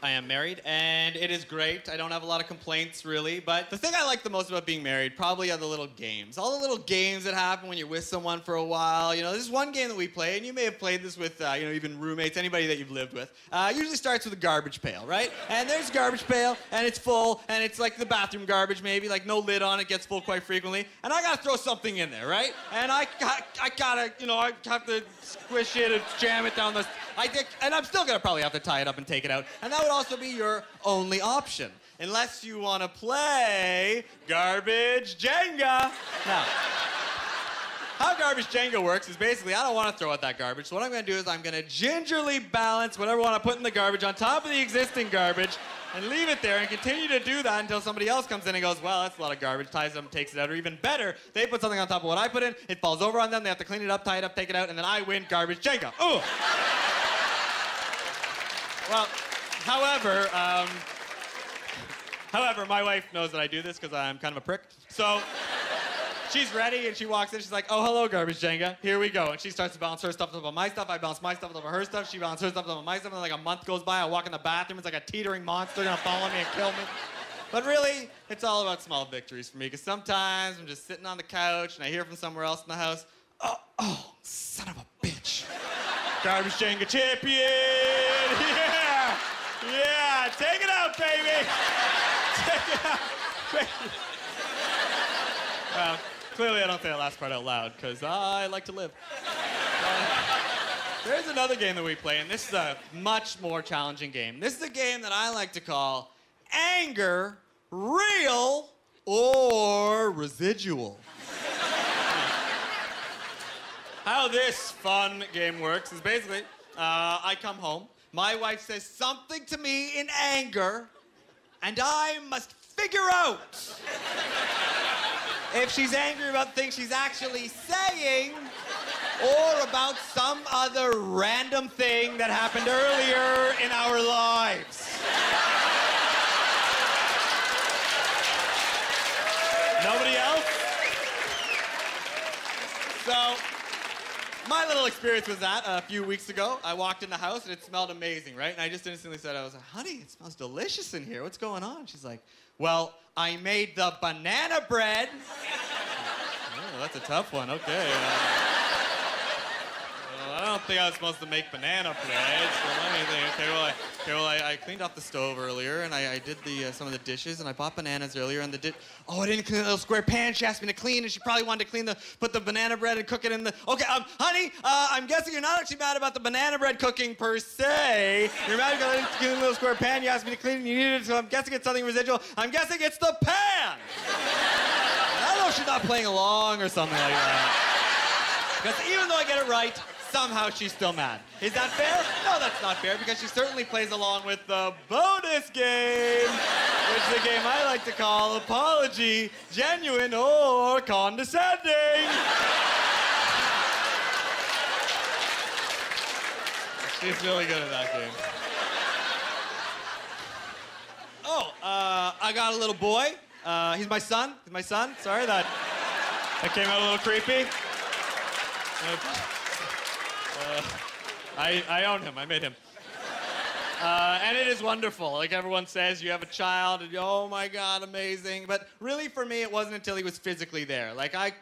I am married, and it is great. I don't have a lot of complaints, really. But the thing I like the most about being married probably are the little games. All the little games that happen when you're with someone for a while. You know, this is one game that we play, and you may have played this with, you know, even roommates, anybody that you've lived with. Usually starts with a garbage pail, right? And there's a garbage pail, and it's full, and it's like the bathroom garbage, maybe, like no lid on it, gets full quite frequently. And I gotta throw something in there, right? And I gotta, you know, I have to squish it and jam it down the... and I'm still gonna probably have to tie it up and take it out. And that would also be your only option. Unless you wanna play Garbage Jenga. Now, how Garbage Jenga works is basically I don't wanna throw out that garbage. So what I'm gonna do is I'm gonna gingerly balance whatever one I put in the garbage on top of the existing garbage and leave it there and continue to do that until somebody else comes in and goes, well, that's a lot of garbage, ties it up and takes it out. Or even better, they put something on top of what I put in, it falls over on them, they have to clean it up, tie it up, take it out, and then I win Garbage Jenga. Ooh! Well, however, my wife knows that I do this because I'm kind of a prick. So she's ready and she walks in, she's like, oh, hello, Garbage Jenga, here we go. And she starts to balance her stuff on my stuff, I bounce my stuff over her stuff, she balances her stuff on my stuff, and then like a month goes by, I walk in the bathroom, it's like a teetering monster gonna follow me and kill me. But really, it's all about small victories for me, because sometimes I'm just sitting on the couch and I hear from somewhere else in the house, oh, son of a bitch. Garbage Jenga champion! Yeah! Yeah! Take it out, baby! Take it out, baby! Well, clearly I don't say that last part out loud, because I like to live. There's another game that we play, and this is a much more challenging game. This is a game that I like to call Anger, Real, or Residual. How this fun game works is basically, I come home, my wife says something to me in anger, and I must figure out if she's angry about things she's actually saying or about some other random thing that happened earlier in our lives. Nobody else? So, my little experience was that a few weeks ago. I walked in the house and it smelled amazing, right? And I just instantly said, I was like, honey, it smells delicious in here. What's going on? She's like, well, I made the banana bread. Oh, that's a tough one. Okay. I don't think I was supposed to make banana bread. So let me think. Okay, I cleaned off the stove earlier, and I did some of the dishes, and I bought bananas earlier, and I didn't clean the little square pan she asked me to clean, and she probably wanted to put the banana bread and cook it in the... Okay, honey, I'm guessing you're not actually mad about the banana bread cooking per se. You're mad because I didn't clean the little square pan you asked me to clean, and you needed it, so I'm guessing it's something residual. I'm guessing it's the pan! I don't know if she's not playing along or something like that. Because even though I get it right, somehow she's still mad. Is that fair? No, that's not fair, because she certainly plays along with the bonus game, which is a game I like to call Apology, Genuine, or Condescending. She's really good at that game. Oh, I got a little boy. He's my son. He's my son. Sorry, that came out a little creepy. I own him. I made him. And it is wonderful. Like everyone says, you have a child, and oh my God, amazing. But really, for me, it wasn't until he was physically there. Like I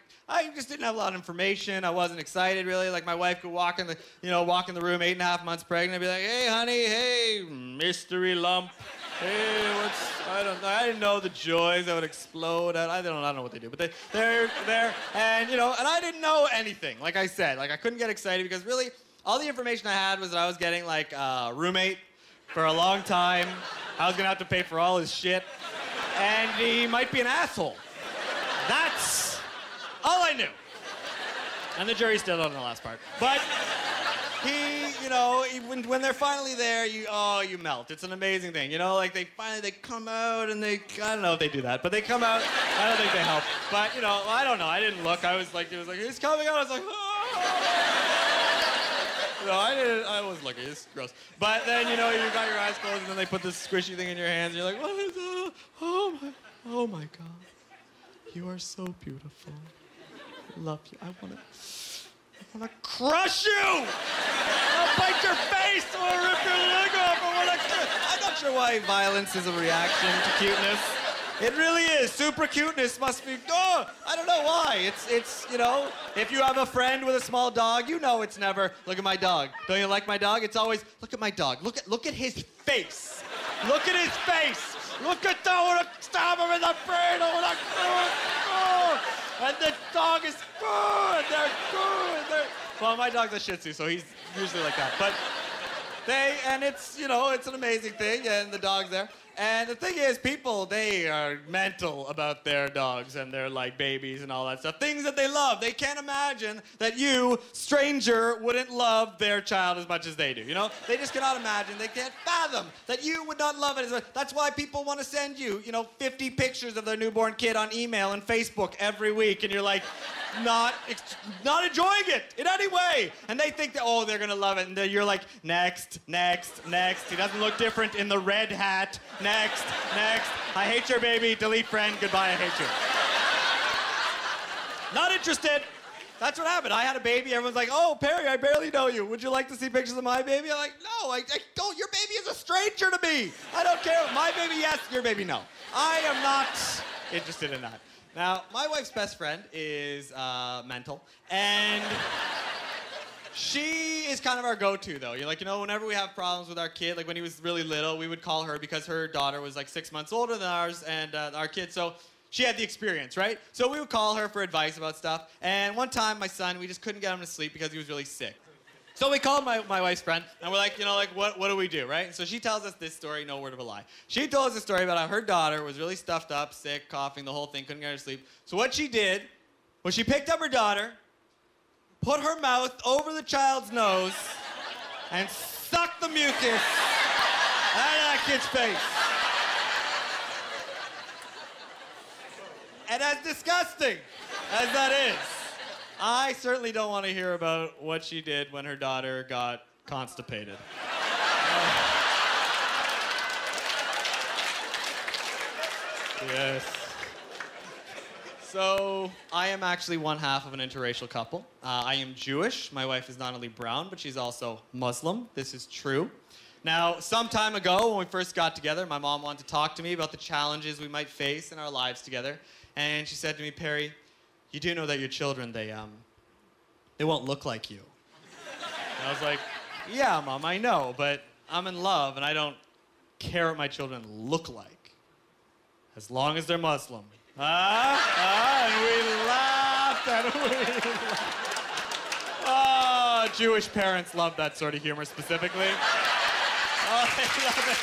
just didn't have a lot of information. I wasn't excited, really. Like my wife could walk in the room 8.5 months pregnant and be like, hey, honey, hey, mystery lump. Hey, I don't know. I didn't know the joys that would explode. I don't know what they do, but they're there, and and I didn't know anything. Like I said, like I couldn't get excited because really, all the information I had was that I was getting like a roommate for a long time. I was gonna have to pay for all his shit, and he might be an asshole. That's all I knew. And the jury still don't know the last part, but. When they're finally there, you melt. It's an amazing thing. Like they come out and I don't know if they do that, but they come out. I don't think they help. But, I don't know. I didn't look. I was like, it was like, he's coming out. I was like, oh. No, I wasn't looking. It's gross. But then, you got your eyes closed and then they put this squishy thing in your hands. And you're like, what is that? Oh my God. You are so beautiful. I love you. I want to crush you! I'll bite your face or rip your leg off. I thought sure why violence is a reaction to cuteness. It really is. Super cuteness must be, oh, I don't know why. It's, you know, if you have a friend with a small dog, you know it's never, look at my dog. Don't you like my dog? It's always, look at my dog. Look at his face. Look at his face. Look at that, I want to stab him in the brain. I want to, and the dog is good. They're good. Well, my dog's a Shih Tzu, so he's usually like that. But and it's, you know, it's an amazing thing, and the dog's there. And the thing is, people, they are mental about their dogs and their, like, babies and all that stuff. Things that they love. They can't imagine that you, stranger, wouldn't love their child as much as they do, you know? They just cannot imagine. They can't fathom that you would not love it as much. That's why people want to send you, you know, 50 pictures of their newborn kid on email and Facebook every week, and you're like, not enjoying it in any way. And they think that, oh, they're going to love it. And you're like, next, next, next. He doesn't look different in the red hat. Next, next. I hate your baby. Delete friend. Goodbye. I hate you. Not interested. That's what happened. I had a baby. Everyone's like, oh, Perry, I barely know you. Would you like to see pictures of my baby? I'm like, no, I don't. Your baby is a stranger to me. I don't care. My baby, yes. Your baby, no. I am not interested in that. Now, my wife's best friend is mental, and she is kind of our go-to, though. You're like, you know, whenever we have problems with our kid, like when he was really little, we would call her because her daughter was like 6 months older than ours and our kid, so she had the experience, right? So we would call her for advice about stuff, and one time, my son, we just couldn't get him to sleep because he was really sick. So we called my wife's friend, and we're like, you know, like, what do we do, right? So she tells us this story, no word of a lie. She told us a story about how her daughter was really stuffed up, sick, coughing, the whole thing, couldn't get her to sleep. So what she did was she picked up her daughter, put her mouth over the child's nose, and sucked the mucus out of that kid's face. And as disgusting as that is, I certainly don't want to hear about what she did when her daughter got constipated. Yes. So, I am actually one half of an interracial couple. I am Jewish. My wife is not only brown, but she's also Muslim. This is true. Now, some time ago, when we first got together, my mom wanted to talk to me about the challenges we might face in our lives together. And she said to me, Perry, you do know that your children, they won't look like you. And I was like, yeah, Mom, I know, but I'm in love, and I don't care what my children look like, as long as they're Muslim. And we laughed, and we laughed. Oh, Jewish parents love that sort of humor specifically. Oh, they love it.